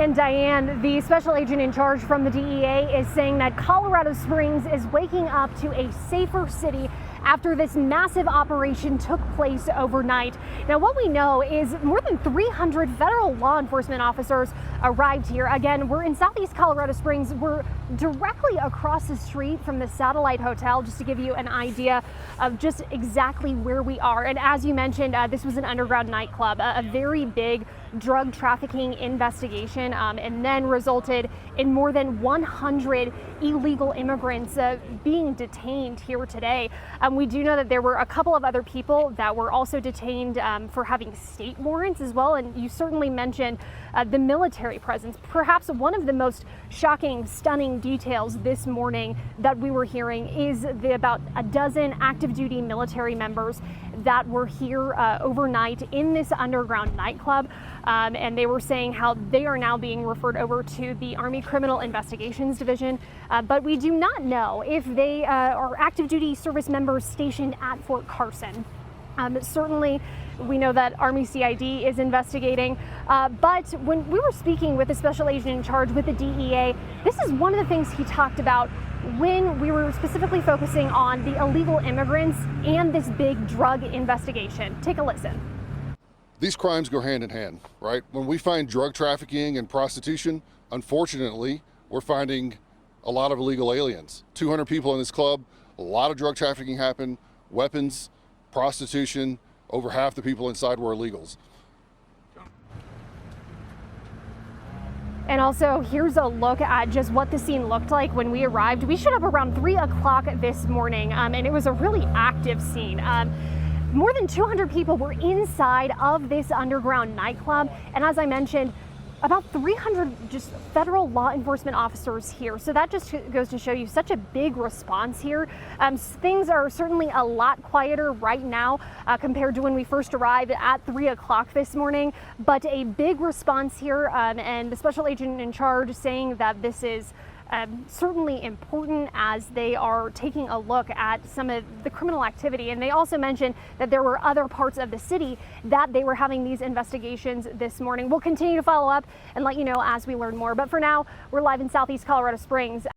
And Diane, the special agent in charge from the DEA, is saying that Colorado Springs is waking up to a safer city after this massive operation took place overnight. Now, what we know is more than 300 federal law enforcement officers arrived here. Again, we're in Southeast Colorado Springs. We're directly across the street from the Satellite Hotel, just to give you an idea of just exactly where we are. And as you mentioned, this was an underground nightclub, a very big drug trafficking investigation, and then resulted in more than 100 illegal immigrants being detained here today. We do know that there were a couple of other people that were also detained for having state warrants as well. And you certainly mentioned the military presence. Perhaps one of the most shocking, stunning details this morning that we were hearing is about a dozen active duty military members that were here overnight in this underground nightclub. And they were saying how they are now being referred over to the Army Criminal Investigations Division. But we do not know if they are active duty service members stationed at Fort Carson. Certainly, we know that Army CID is investigating, but when we were speaking with the special agent in charge with the DEA, this is one of the things he talked about when we were specifically focusing on the illegal immigrants and this big drug investigation. Take a listen. These crimes go hand in hand, right? When we find drug trafficking and prostitution, unfortunately, we're finding a lot of illegal aliens. 200 people in this club, a lot of drug trafficking happened, weapons, prostitution, over half the people inside were illegals. And also, here's a look at just what the scene looked like when we arrived. We showed up around 3 o'clock this morning, and it was a really active scene. More than 200 people were inside of this underground nightclub. And as I mentioned, about 300 just federal law enforcement officers here. So that just goes to show you such a big response here. Things are certainly a lot quieter right now compared to when we first arrived at 3 o'clock this morning, but a big response here. And the special agent in charge saying that this is certainly important as they are taking a look at some of the criminal activity. And they also mentioned that there were other parts of the city that they were having these investigations this morning. We'll continue to follow up and let you know as we learn more. But for now, we're live in Southeast Colorado Springs.